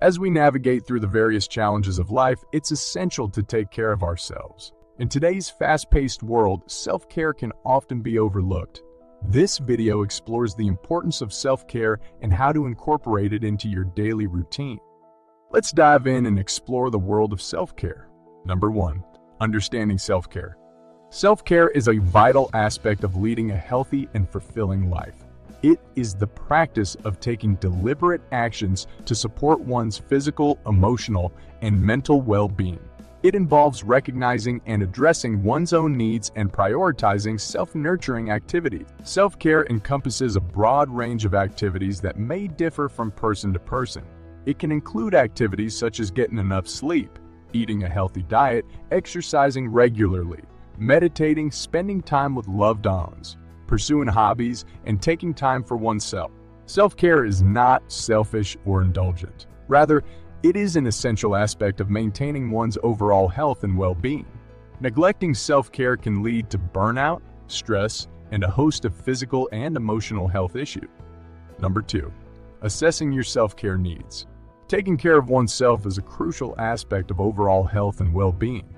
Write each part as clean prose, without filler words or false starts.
As we navigate through the various challenges of life, it's essential to take care of ourselves. In today's fast-paced world, self-care can often be overlooked. This video explores the importance of self-care and how to incorporate it into your daily routine. Let's dive in and explore the world of self-care. Number 1. Understanding self-care. Self-care is a vital aspect of leading a healthy and fulfilling life. It is the practice of taking deliberate actions to support one's physical, emotional, and mental well-being. It involves recognizing and addressing one's own needs and prioritizing self-nurturing activities. Self-care encompasses a broad range of activities that may differ from person to person. It can include activities such as getting enough sleep, eating a healthy diet, exercising regularly, meditating, spending time with loved ones, pursuing hobbies, and taking time for oneself. Self-care is not selfish or indulgent. Rather, it is an essential aspect of maintaining one's overall health and well-being. Neglecting self-care can lead to burnout, stress, and a host of physical and emotional health issues. Number 2. Assessing your self-care needs. Taking care of oneself is a crucial aspect of overall health and well-being.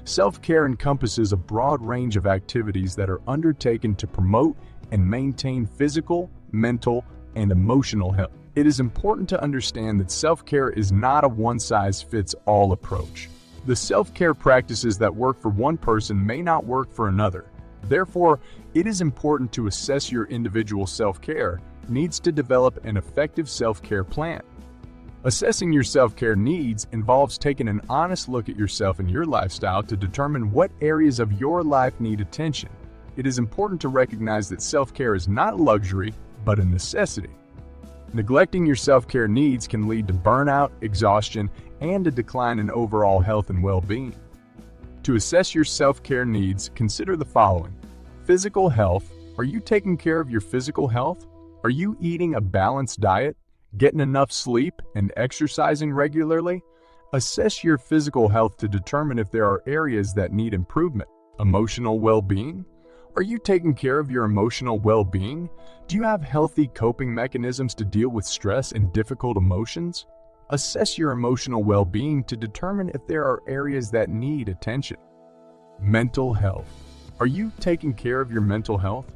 Self-care encompasses a broad range of activities that are undertaken to promote and maintain physical, mental, and emotional health. It is important to understand that self-care is not a one-size-fits-all approach. The self-care practices that work for one person may not work for another. Therefore, it is important to assess your individual self-care needs to develop an effective self-care plan. Assessing your self-care needs involves taking an honest look at yourself and your lifestyle to determine what areas of your life need attention. It is important to recognize that self-care is not a luxury, but a necessity. Neglecting your self-care needs can lead to burnout, exhaustion, and a decline in overall health and well-being. To assess your self-care needs, consider the following. Physical health. Are you taking care of your physical health? Are you eating a balanced diet, getting enough sleep, and exercising regularly? Assess your physical health to determine if there are areas that need improvement. Emotional well-being. Are you taking care of your emotional well-being? Do you have healthy coping mechanisms to deal with stress and difficult emotions? Assess your emotional well-being to determine if there are areas that need attention. Mental health. Are you taking care of your mental health?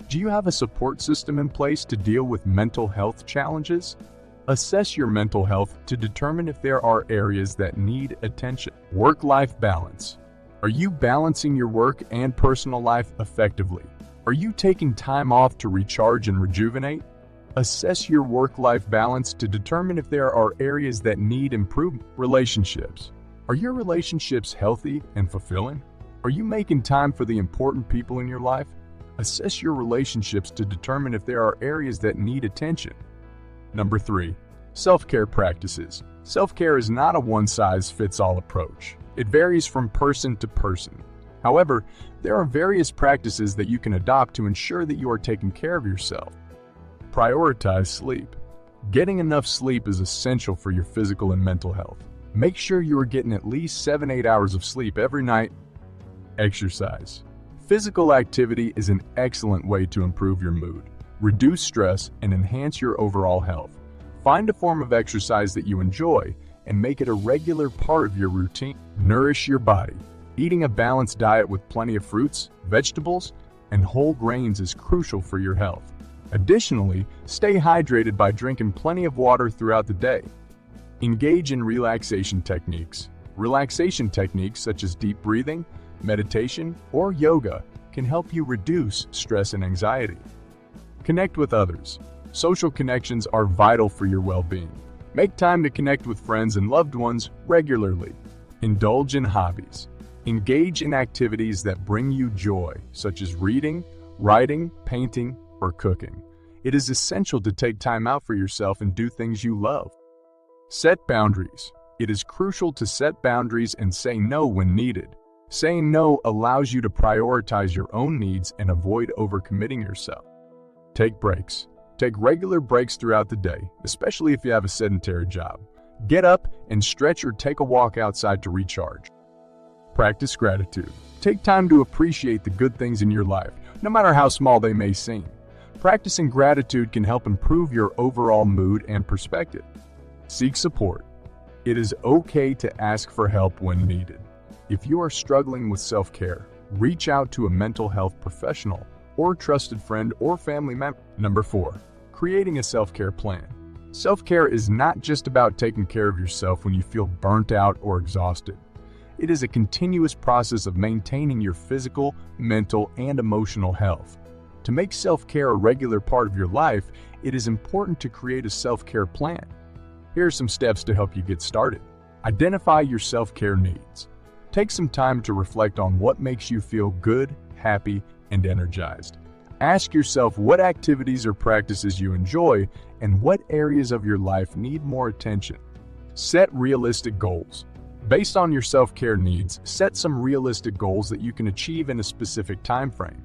Do you have a support system in place to deal with mental health challenges? Assess your mental health to determine if there are areas that need attention. Work-life balance. Are you balancing your work and personal life effectively? Are you taking time off to recharge and rejuvenate? Assess your work-life balance to determine if there are areas that need improvement. Relationships. Are your relationships healthy and fulfilling? Are you making time for the important people in your life? Assess your relationships to determine if there are areas that need attention. Number 3. Self-care practices. Self-care is not a one-size-fits-all approach. It varies from person to person. However, there are various practices that you can adopt to ensure that you are taking care of yourself. Prioritize sleep. Getting enough sleep is essential for your physical and mental health. Make sure you are getting at least 7-8 hours of sleep every night. Exercise. Physical activity is an excellent way to improve your mood, reduce stress, and enhance your overall health. Find a form of exercise that you enjoy and make it a regular part of your routine. Nourish your body. Eating a balanced diet with plenty of fruits, vegetables, and whole grains is crucial for your health. Additionally, stay hydrated by drinking plenty of water throughout the day. Engage in relaxation techniques. Relaxation techniques such as deep breathing, meditation, or yoga can help you reduce stress and anxiety. Connect with others. Social connections are vital for your well-being. Make time to connect with friends and loved ones regularly. Indulge in hobbies. Engage in activities that bring you joy, such as reading, writing, painting, or cooking. It is essential to take time out for yourself and do things you love. Set boundaries. It is crucial to set boundaries and say no when needed. Saying no allows you to prioritize your own needs and avoid overcommitting yourself. Take breaks. Take regular breaks throughout the day, especially if you have a sedentary job. Get up and stretch or take a walk outside to recharge. Practice gratitude. Take time to appreciate the good things in your life, no matter how small they may seem. Practicing gratitude can help improve your overall mood and perspective. Seek support. It is okay to ask for help when needed. If you are struggling with self-care, reach out to a mental health professional or trusted friend or family member. Number 4, creating a self-care plan. Self-care is not just about taking care of yourself when you feel burnt out or exhausted. It is a continuous process of maintaining your physical, mental, and emotional health. To make self-care a regular part of your life, it is important to create a self-care plan. Here are some steps to help you get started. Identify your self-care needs. Take some time to reflect on what makes you feel good, happy, and energized. Ask yourself what activities or practices you enjoy and what areas of your life need more attention. Set realistic goals. Based on your self-care needs, set some realistic goals that you can achieve in a specific time frame.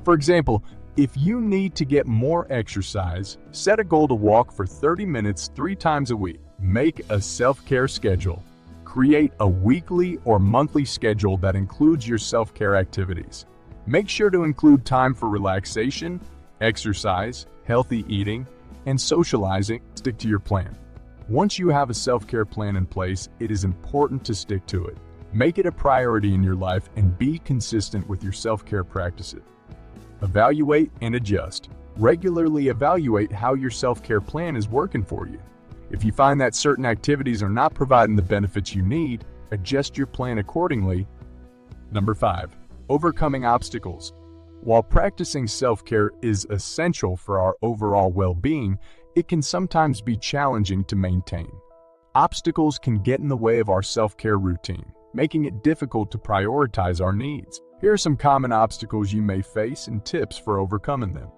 For example, if you need to get more exercise, set a goal to walk for 30 minutes 3 times a week. Make a self-care schedule. Create a weekly or monthly schedule that includes your self-care activities. Make sure to include time for relaxation, exercise, healthy eating, and socializing. Stick to your plan. Once you have a self-care plan in place, it is important to stick to it. Make it a priority in your life and be consistent with your self-care practices. Evaluate and adjust. Regularly evaluate how your self-care plan is working for you. If you find that certain activities are not providing the benefits you need, adjust your plan accordingly. Number 5, overcoming obstacles. While practicing self-care is essential for our overall well-being, it can sometimes be challenging to maintain. Obstacles can get in the way of our self-care routine, making it difficult to prioritize our needs. Here are some common obstacles you may face and tips for overcoming them.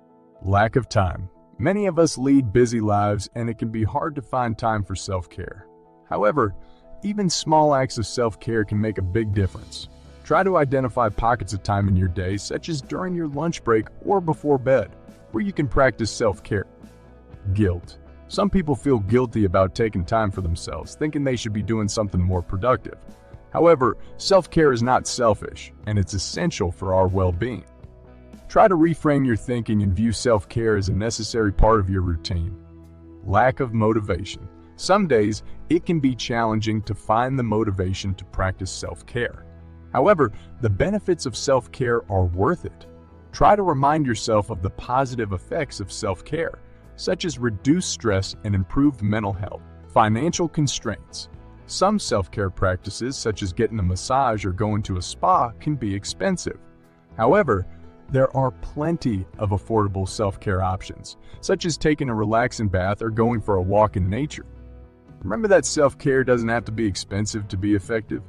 Lack of time. Many of us lead busy lives, and it can be hard to find time for self-care. However, even small acts of self-care can make a big difference. Try to identify pockets of time in your day, such as during your lunch break or before bed, where you can practice self-care. Guilt. Some people feel guilty about taking time for themselves, thinking they should be doing something more productive. However, self-care is not selfish, and it's essential for our well-being. Try to reframe your thinking and view self-care as a necessary part of your routine. Lack of motivation. Some days, it can be challenging to find the motivation to practice self-care. However, the benefits of self-care are worth it. Try to remind yourself of the positive effects of self-care, such as reduced stress and improved mental health. Financial constraints. Some self-care practices, such as getting a massage or going to a spa, can be expensive. However, there are plenty of affordable self-care options, such as taking a relaxing bath or going for a walk in nature. Remember that self-care doesn't have to be expensive to be effective.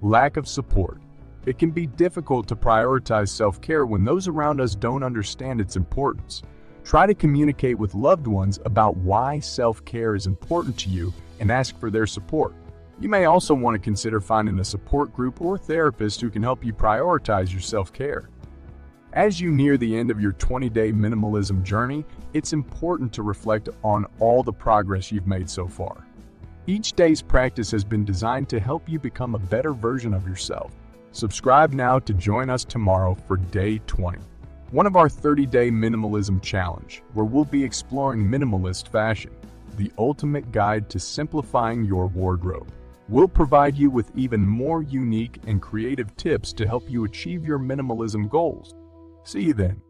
Lack of support. It can be difficult to prioritize self-care when those around us don't understand its importance. Try to communicate with loved ones about why self-care is important to you and ask for their support. You may also want to consider finding a support group or therapist who can help you prioritize your self-care. As you near the end of your 20-day minimalism journey, it's important to reflect on all the progress you've made so far. Each day's practice has been designed to help you become a better version of yourself. Subscribe now to join us tomorrow for day 20, one of our 30-day minimalism challenge, where we'll be exploring minimalist fashion, the ultimate guide to simplifying your wardrobe. We'll provide you with even more unique and creative tips to help you achieve your minimalism goals. See you then.